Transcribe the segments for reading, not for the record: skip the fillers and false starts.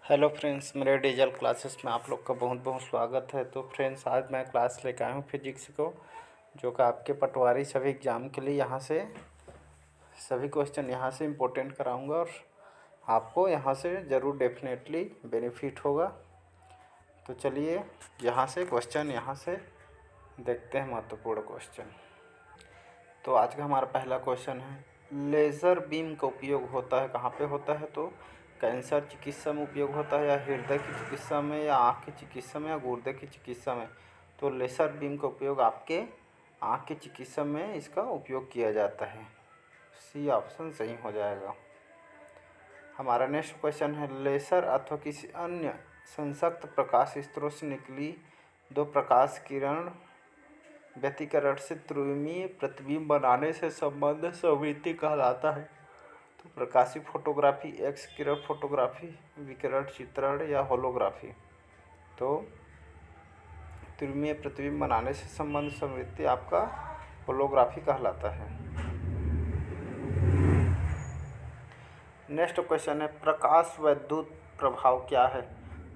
Hello friends, मेरे digital classes में आप लोग का बहुत बहुत स्वागत है। तो फ्रेंड्स, आज मैं क्लास लेकर आया हूँ फिजिक्स को, जो कि आपके पटवारी सभी एग्ज़ाम के लिए यहाँ से सभी क्वेश्चन यहाँ से इम्पोर्टेंट कराऊँगा और आपको यहाँ से ज़रूर डेफिनेटली बेनिफिट होगा। तो चलिए यहाँ से क्वेश्चन यहाँ से देखते हैं, महत्वपूर्ण क्वेश्चन। तो आज का हमारा पहला क्वेश्चन है, लेज़र बीम का उपयोग होता है कहाँ पे होता है? तो कैंसर चिकित्सा में उपयोग होता है, या हृदय की चिकित्सा में, या आँख की चिकित्सा में, या गुर्दे की चिकित्सा में? तो लेज़र बीम का उपयोग आपके आँख की चिकित्सा में इसका उपयोग किया जाता है। सी ऑप्शन सही हो जाएगा। हमारा नेक्स्ट क्वेश्चन है, लेज़र अथवा किसी अन्य संसक्त प्रकाश स्रोत से निकली दो प्रकाश किरण व्यतिकरण से त्रिविमीय प्रतिबिंब बनाने से संबंधित सममिति कहलाता है। तो प्रकाशीय फोटोग्राफी, एक्स किरण फोटोग्राफी, विकिरण चित्रण, या होलोग्राफी? तो त्रिविमीय प्रतिबिंब बनाने से संबंधित सममिति आपका होलोग्राफी कहलाता है। नेक्स्ट क्वेश्चन है, प्रकाश वैद्युत प्रभाव क्या है?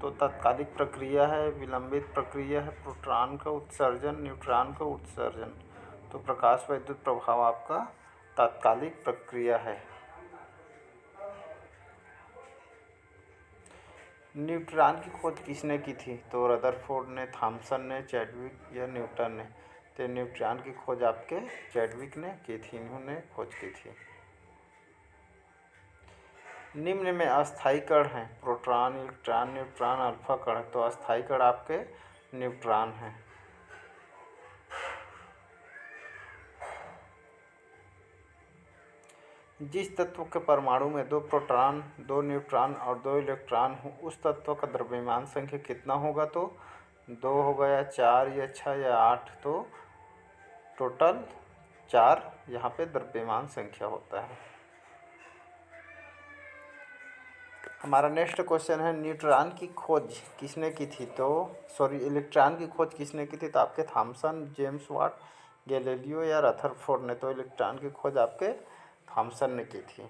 तो तात्कालिक प्रक्रिया है, विलंबित प्रक्रिया है, प्रोटॉन का उत्सर्जन, न्यूट्रॉन का उत्सर्जन? तो प्रकाश वैद्युत प्रभाव आपका तात्कालिक प्रक्रिया है। न्यूट्रॉन की खोज किसने की थी? तो रदरफोर्ड ने, थॉमसन ने, चैडविक या न्यूटन ने? तो न्यूट्रॉन की खोज आपके चैडविक ने की थी, इन्होंने खोज की थी। निम्न में अस्थायी कण हैं, प्रोटॉन, इलेक्ट्रॉन, न्यूट्रॉन, अल्फा कण। तो अस्थायी कण आपके न्यूट्रॉन हैं। जिस तत्व के परमाणु में दो प्रोटॉन, दो न्यूट्रॉन और दो इलेक्ट्रॉन हो, उस तत्व का द्रव्यमान संख्या कितना होगा? तो 2 होगा, या 4, या 6, या 8? तो टोटल 4 यहाँ पे द्रव्यमान संख्या होता है। हमारा नेक्स्ट क्वेश्चन है, न्यूट्रॉन की खोज किसने की थी? इलेक्ट्रॉन की खोज किसने की थी? तो आपके थॉमसन, जेम्स वाट, गैलीलियो या रदरफोर्ड ने? तो इलेक्ट्रॉन की खोज आपके थॉमसन ने की थी।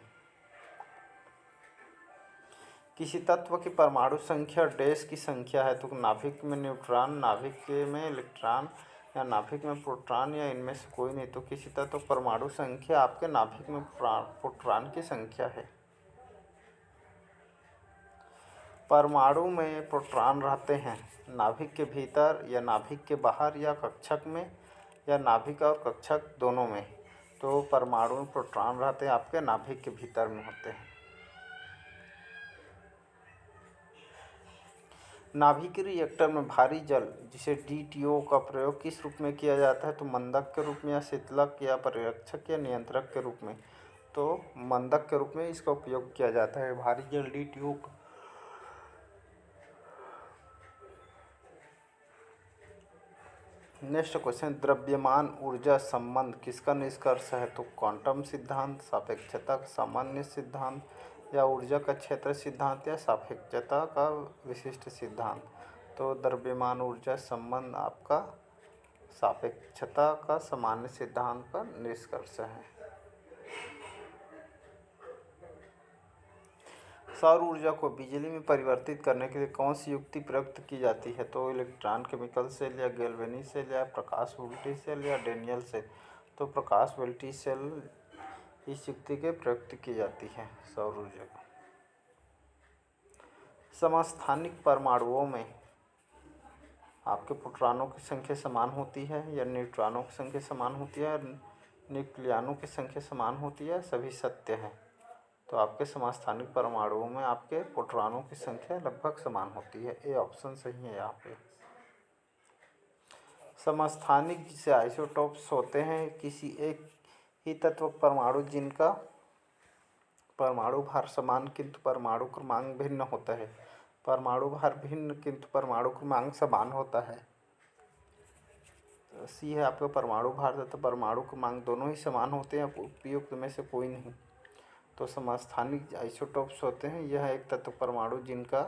किसी तत्व की परमाणु संख्या डैश की संख्या है? तो नाभिक में न्यूट्रॉन, नाभिक के में इलेक्ट्रॉन, या नाभिक में प्रोटॉन, या इनमें से कोई नहीं? तो किसी तत्व परमाणु संख्या आपके नाभिक में प्रोटॉन की संख्या है। परमाणु में प्रोटॉन रहते हैं नाभिक के भीतर, या नाभिक के बाहर, या कक्षक में, या नाभिक और कक्षक दोनों में? तो परमाणु में प्रोटॉन रहते हैं आपके नाभिक के भीतर में होते हैं। नाभिक रिएक्टर में भारी जल जिसे DTO का प्रयोग किस रूप में किया जाता है? तो मंदक के रूप में, या शीतलक, या पर्यवेक्षक, या नियंत्रक के रूप में? तो मंदक के रूप में इसका उपयोग किया जाता है, भारी जल DTO का। नेक्स्ट क्वेश्चन, द्रव्यमान ऊर्जा संबंध किसका निष्कर्ष है? तो क्वांटम सिद्धांत, सापेक्षता, सामान्य सिद्धांत, या ऊर्जा का क्षेत्र सिद्धांत, या सापेक्षता का विशिष्ट सिद्धांत? तो द्रव्यमान ऊर्जा संबंध आपका सापेक्षता का सामान्य सिद्धांत पर निष्कर्ष है। सौर ऊर्जा को बिजली में परिवर्तित करने के लिए कौन सी युक्ति प्रयुक्त की जाती है? तो इलेक्ट्रॉन केमिकल सेल, या गैल्वेनी सेल, या प्रकाश वोल्टेज सेल, या डेनियल सेल? तो प्रकाश वोल्टेज सेल इस युक्ति के प्रयुक्त की जाती है सौर ऊर्जा को। समस्थानिक परमाणुओं में आपके प्रोटॉनों की संख्या समान होती है, या न्यूट्रॉनों की संख्या समान होती है, न्यूक्लियनों की संख्या समान होती है? सभी सत्य है। तो आपके समस्थानिक परमाणुओं में आपके प्रोटॉनों की संख्या लगभग समान होती है। ए ऑप्शन सही है यहाँ पे। समस्थानिक जिसे आइसोटोप्स होते हैं किसी एक ही तत्व परमाणु जिनका परमाणु भार समान किंतु परमाणु क्रमांक भिन्न होता है। परमाणु भार भिन्न किंतु परमाणु क्रमांक समान होता है। तो सी है आपका परमाणु भार तथा परमाणु क्रमांक दोनों ही समान होते हैं, उपयुक्त में से कोई नहीं। तो समस्थानिक आइसोटोप्स होते हैं यह एक तत्व परमाणु जिनका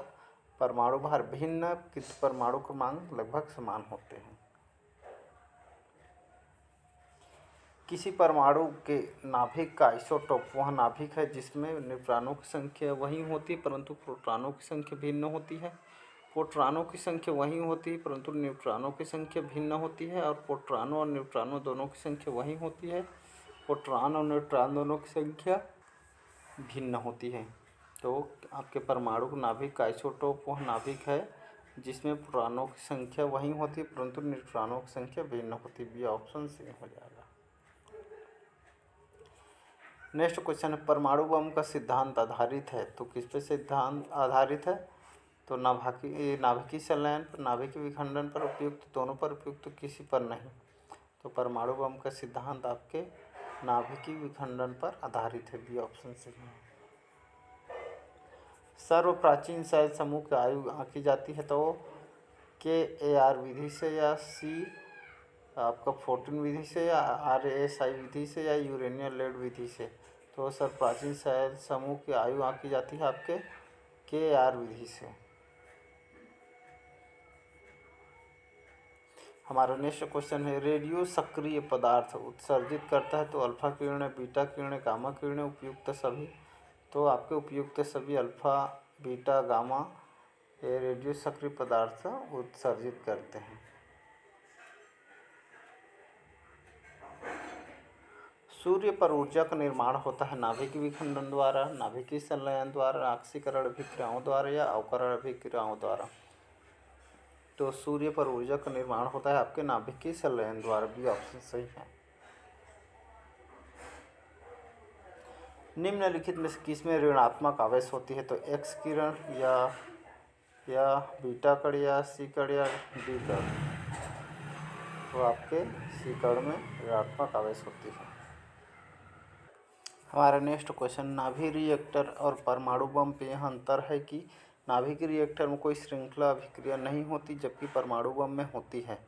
परमाणु भार भिन्न किंतु परमाणु क्रमांक लगभग समान होते हैं। किसी परमाणु के नाभिक का आइसोटोप वह नाभिक है जिसमें न्यूट्रॉनों की संख्या वही होती है परंतु प्रोटॉनों की संख्या भिन्न होती है। प्रोटॉनों की संख्या वही होती है परंतु न्यूट्रॉनों की संख्या भिन्न होती है। और प्रोटॉनों और न्यूट्रॉनों दोनों की संख्या वही होती है, प्रोटॉन और न्यूट्रॉन दोनों की संख्या भिन्न होती है। तो आपके परमाणु नाभिक का आइसोटोप वह नाभिक है जिसमें प्रोटॉनों की संख्या वही होती है परंतु न्यूट्रॉनों की संख्या भिन्न होती है। बी ऑप्शन से हो जाएगा। नेक्स्ट क्वेश्चन है, परमाणु बम का सिद्धांत आधारित है तो किस पे सिद्धांत आधारित है? तो नाभिकीय संलयन पर, नाभिकीय विखंडन पर उपयुक्त, दोनों पर उपयुक्त, किसी पर नहीं। तो परमाणु बम का सिद्धांत आपके नाभिकीय विखंडन पर आधारित है। बी ऑप्शन सही है। सर्व प्राचीन शैल समूह की आयु आंकी जाती है तो KAR विधि से या सी आपका 14 विधि से या RSI विधि से या यूरेनियम लेड विधि से। तो सर प्राचीन शैल समूह की आयु आंकी जाती है आपके KAR विधि से। हमारा नेक्स्ट क्वेश्चन है, रेडियो सक्रिय पदार्थ उत्सर्जित करता है तो अल्फा किरणें, बीटा किरणें, गामा किरणें, उपयुक्त सभी। तो आपके उपयुक्त सभी अल्फा, बीटा, गामा ये रेडियो सक्रिय पदार्थ उत्सर्जित करते हैं। सूर्य पर ऊर्जा का निर्माण होता है नाभिकीय विखंडन द्वारा, नाभिकीय संलयन द्वारा, आक्सीकरण अभिक्रियाओं द्वारा या अवकरण अभिक्रियाओं द्वारा। तो सूर्य पर ऊर्जा का निर्माण होता है आपके नाभिकीय संलयन द्वारा। बी ऑप्शन सही है। निम्नलिखित में से किसमें ऋणात्मक आवेश होती है? तो एक्स किरण या बीटा कण या सी कण या डी कण। तो आपके सी कण में ऋणात्मक आवेश होती है। हमारा नेक्स्ट क्वेश्चन, नाभिक रिएक्टर और परमाणु बम पे यह अंतर है कि नाभिक रिएक्टर में कोई श्रृंखला अभिक्रिया नहीं होती जबकि परमाणु बम में होती है।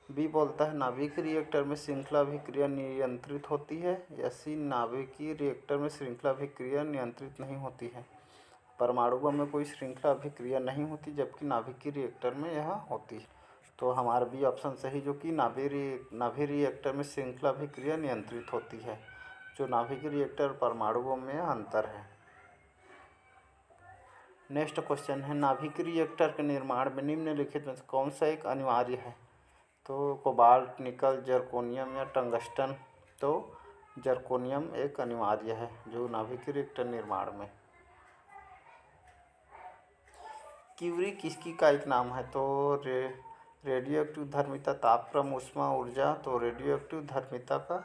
बी बोलता है नाभिक रिएक्टर में श्रृंखला अभिक्रिया नियंत्रित होती है, या सी नाभिकीय रिएक्टर में श्रृंखला अभिक्रिया नियंत्रित नहीं होती है। परमाणु बम में कोई श्रृंखला अभिक्रिया नहीं होती जबकि नाभिकीय रिएक्टर में यह होती है। तो हमारा बी ऑप्शन सही, जो कि नाभिक रिएक्टर में श्रृंखला अभिक्रिया नियंत्रित होती है। जो नाभिक रिएक्टर परमाणु बम में अंतर है। नेक्स्ट क्वेश्चन है, नाभिक रिएक्टर के निर्माण में निम्नलिखित में से कौन सा एक अनिवार्य है? तो कोबाल्ट, निकल, जर्कोनियम या टंगस्टन। तो जर्कोनियम एक अनिवार्य है जो नाभिक रिएक्टर निर्माण में। क्यूरी किसकी का एक नाम है? तो रेडियो एक्टिव धर्मिता, तापक्रम, ऊष्मा, ऊर्जा। तो रेडियो एक्टिव धर्मिता का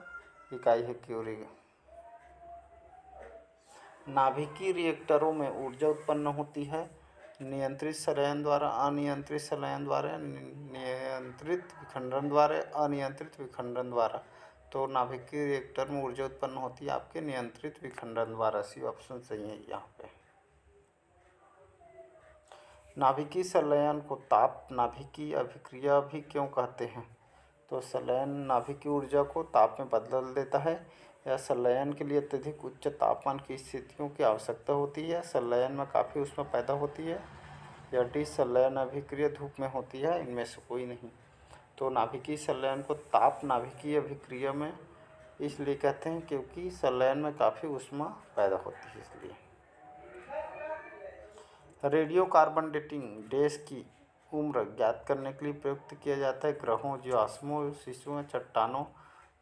इकाई है क्यूरी। नाभिकीय रिएक्टरों में ऊर्जा उत्पन्न होती है नियंत्रित संलयन द्वारा, अनियंत्रित संलयन द्वारा, नियंत्रित विखंडन द्वारा, अनियंत्रित विखंडन द्वारा। तो नाभिकीय रिएक्टर में ऊर्जा उत्पन्न होती है आपके नियंत्रित विखंडन द्वारा। सी ऑप्शन सही है यहाँ पे। नाभिकीय संलयन को ताप नाभिकीय अभिक्रिया भी क्यों कहते हैं? तो संलयन नाभिकीय ऊर्जा को ताप में बदल देता है, या संलयन के लिए अत्यधिक उच्च तापमान की स्थितियों की आवश्यकता होती है, संलयन में काफ़ी ऊष्मा पैदा होती है, या डी संलयन अभिक्रिया धूप में होती है। इनमें से कोई नहीं। तो नाभिकीय संलयन को ताप नाभिकीय अभिक्रिया में इसलिए कहते हैं क्योंकि संलयन में काफ़ी ऊष्मा पैदा होती है, इसलिए। रेडियो कार्बन डेटिंग डैश की उम्र ज्ञात करने के लिए प्रयुक्त किया जाता है ग्रहों, जीवाश्मों, शिशुओं, चट्टानों।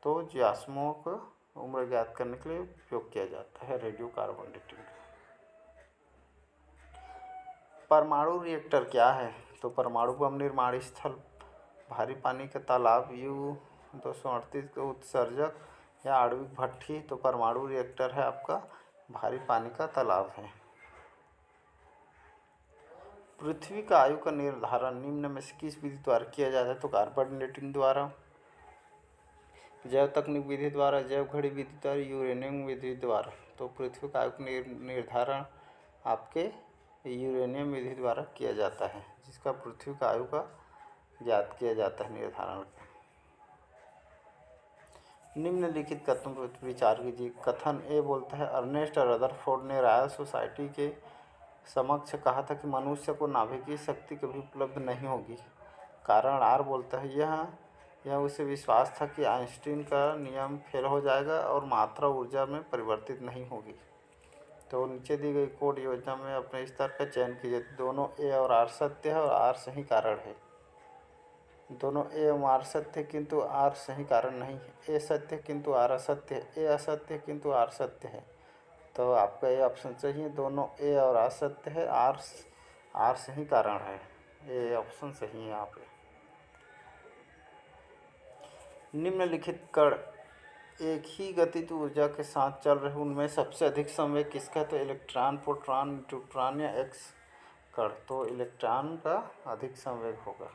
तो जीवाश्मों को उम्र ज्ञात करने के लिए उपयोग किया जाता है रेडियो कार्बन डेटिंग। परमाणु रिएक्टर क्या है? तो परमाणु बम निर्माण स्थल, भारी पानी का तालाब, U-238 का उत्सर्जक या आणविक भट्ठी। तो परमाणु रिएक्टर है आपका भारी पानी का तालाब है। पृथ्वी का आयु का निर्धारण निम्न में से किस विधि द्वारा किया जाता है? तो कार्बन डेटिंग द्वारा, जैव तकनीक विधि द्वारा, जैव घड़ी विधि द्वारा, यूरेनियम विधि द्वारा। तो पृथ्वी का आयु का निर्धारण आपके यूरेनियम विधि द्वारा किया जाता है, जिसका पृथ्वी का आयु का ज्ञात किया जाता है निर्धारण। निम्नलिखित कथन पर विचार कीजिए। कथन ए बोलता है, अर्नेस्ट रदरफोर्ड ने रॉयल सोसाइटी के समक्ष कहा था कि मनुष्य को नाभिकीय शक्ति कभी उपलब्ध नहीं होगी। कारण आर बोलता है, यह यह उसे विश्वास था कि आइंस्टीन का नियम फेल हो जाएगा और मात्रा ऊर्जा में परिवर्तित नहीं होगी। तो नीचे दी गई कोड योजना में अपने स्तर का चयन कीजिए। दोनों ए और आर सत्य है और आर सही कारण है। दोनों ए एवं आर सत्य किंतु आर सही कारण नहीं है। ए सत्य किंतु आर असत्य है। ए असत्य किंतु आर सत्य है। तो आपका ये ऑप्शन सही है। दोनों ए और आर सत्य है, आर सही कारण है। ये ऑप्शन सही है यहाँ पे। निम्नलिखित कण एक ही गतिज ऊर्जा के साथ चल रहे, उनमें सबसे अधिक संवेग किसका है? तो इलेक्ट्रॉन, प्रोटॉन, न्यूट्रॉन या एक्स कण। तो इलेक्ट्रॉन का अधिक संवेग होगा।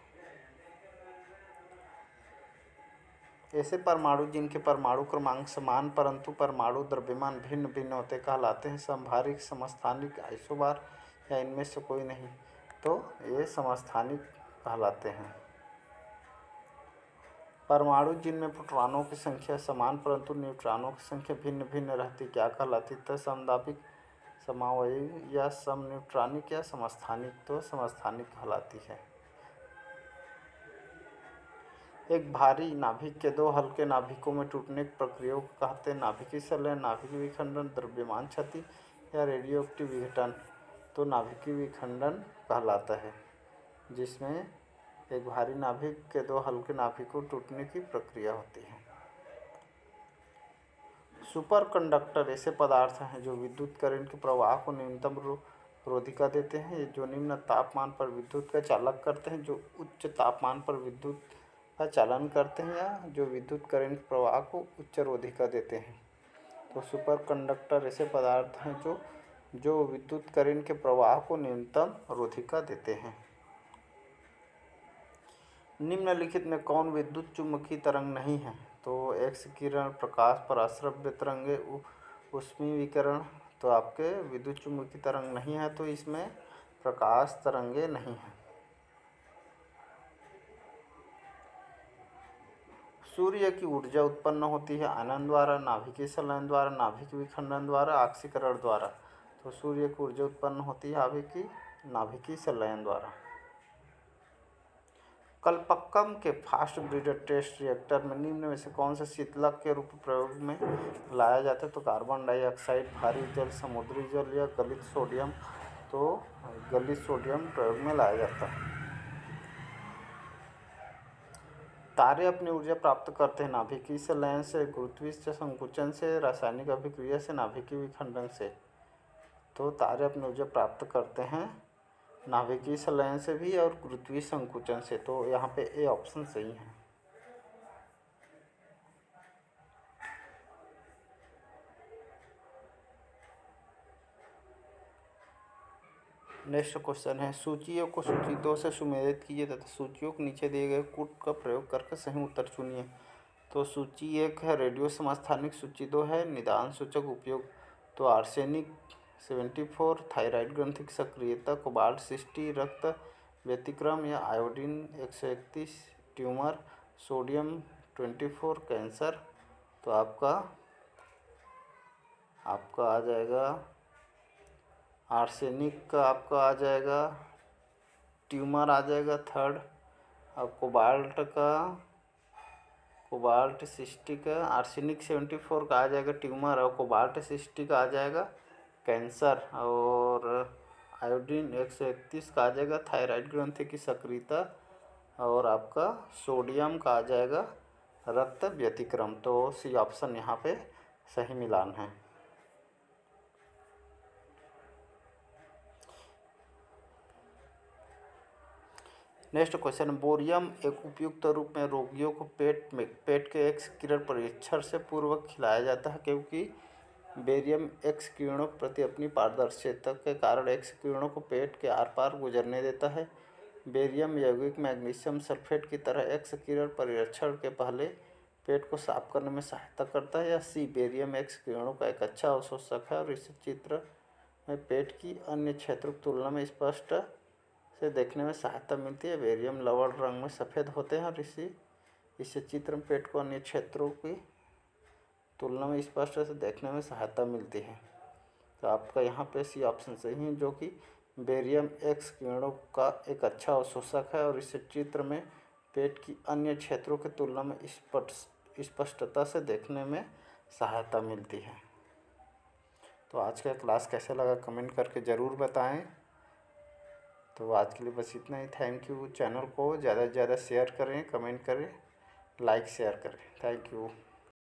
ऐसे परमाणु जिनके परमाणु क्रमांक समान परंतु परमाणु द्रव्यमान भिन्न भिन्न होते कहलाते हैं समभारिक, समस्थानिक, आइसोबार या इनमें से कोई नहीं। तो ये समस्थानिक कहलाते हैं। परमाणु जिनमें प्रोटॉनों की संख्या समान परंतु न्यूट्रॉनों की संख्या भिन्न भिन्न रहती क्या कहलाती? तो समदाबिक, समवयवी या समन्यूट्रॉनिक या समस्थानिक। तो समस्थानिक कहलाती है। एक भारी नाभिक के दो हल्के नाभिकों में टूटने की प्रक्रिया को कहते हैं नाभिकीय संलयन, नाभिकीय विखंडन, द्रव्यमान क्षति या रेडियोएक्टिव विघटन। तो नाभिकीय विखंडन कहलाता है, जिसमें एक भारी नाभिक के दो हल्के नाभिकों टूटने की प्रक्रिया होती है। सुपर कंडक्टर ऐसे पदार्थ हैं जो विद्युत करंट के प्रवाह को न्यूनतम रोधिका देते हैं, जो निम्न तापमान पर विद्युत का चालक करते हैं, जो उच्च तापमान पर विद्युत का चालन करते हैं या जो विद्युत करंट प्रवाह को उच्च रोधिका देते हैं। तो सुपर कंडक्टर ऐसे पदार्थ हैं जो विद्युत करंट के प्रवाह को न्यूनतम रोधिका देते हैं। निम्नलिखित में कौन विद्युत चुम्बकीय तरंग नहीं है? तो एक्स किरण, प्रकाश, पराश्रव्य तरंगे, ऊष्मीय विकिरण। तो आपके विद्युत चुम्बकीय तरंग नहीं है, तो इसमें प्रकाश तरंगे नहीं हैं। सूर्य की ऊर्जा उत्पन्न होती है आयनन द्वारा, नाभिकीय संलयन द्वारा, नाभिक विखंडन द्वारा, ऑक्सीकरण द्वारा। तो सूर्य की ऊर्जा उत्पन्न होती है नाभिकीय संलयन द्वारा। कलपक्कम के फास्ट ब्रीडर टेस्ट रिएक्टर में निम्न में से कौन सा शीतलक के रूप प्रयोग में लाया जाता है? तो कार्बन डाइऑक्साइड, भारी जल, समुद्री जल या गलित सोडियम। तो गलित सोडियम प्रयोग में लाया जाता है। तारे अपनी ऊर्जा प्राप्त करते हैं नाभिकीय संलयन से, गुरुत्वीय संकुचन से, रासायनिक अभिक्रिया से, नाभिकीय विखंडन से। तो तारे अपनी ऊर्जा प्राप्त करते हैं नाभिकीय संलयन से भी और गुरुत्वीय संकुचन से। तो यहाँ पे ए ऑप्शन सही है। नेक्स्ट क्वेश्चन है, सूचियों को सूची 2 से सुमेलित कीजिए तथा सूचियों को नीचे दिए गए कूट का प्रयोग करके सही उत्तर चुनिए। तो सूची 1 है रेडियो समस्थानिक, सूची 2 है निदान सूचक उपयोग। तो आर्सेनिक 74, थायराइड ग्रंथि की सक्रियता, कोबाल्ट 60, रक्त व्यतिक्रम या आयोडीन 131, ट्यूमर, सोडियम 24, कैंसर। तो आपका आ जाएगा आर्सेनिक का, आपका आ जाएगा ट्यूमर आ जाएगा थर्ड, और कोबाल्ट 60 का, आर्सेनिक 74 का आ जाएगा ट्यूमर, और कोबाल्ट 60 का आ जाएगा कैंसर, और आयोडीन 131 का आ जाएगा थायराइड ग्रंथि की सक्रियता, और आपका सोडियम का आ जाएगा रक्त व्यतिक्रम। तो सी ऑप्शन यहाँ पे सही मिलान है। नेक्स्ट क्वेश्चन, बोरियम एक उपयुक्त रूप में रोगियों को पेट के एक्स किरण परीक्षण से पूर्व खिलाया जाता है, क्योंकि बेरियम एक्स किरणों के प्रति अपनी पारदर्शिता के कारण एक्स किरणों को पेट के आर पार गुजरने देता है। बेरियम यौगिक मैग्नीशियम सल्फेट की तरह एक्स किरण परीक्षण के पहले पेट को साफ करने में सहायता करता है। या सी, बेरियम एक्स किरणों का एक अच्छा अवशोषक है और इस चित्र में पेट की अन्य क्षेत्रों की तुलना में स्पष्ट से देखने में सहायता मिलती है। बेरियम लवण रंग में सफ़ेद होते हैं और इस चित्र में पेट को अन्य क्षेत्रों की तुलना में स्पष्ट से देखने में सहायता मिलती है। तो आपका यहाँ पे सी ऑप्शन सही है, जो कि बेरियम एक्स किरणों का एक अच्छा अवशोषक है और इस चित्र में पेट की अन्य क्षेत्रों की तुलना में स्पष्टता से देखने में सहायता मिलती है। तो आज का क्लास कैसा लगा कमेंट करके ज़रूर बताएं। तो आज के लिए बस इतना ही। Thank you. चैनल को ज़्यादा से ज़्यादा शेयर करें, कमेंट करें, लाइक शेयर करें। Thank you.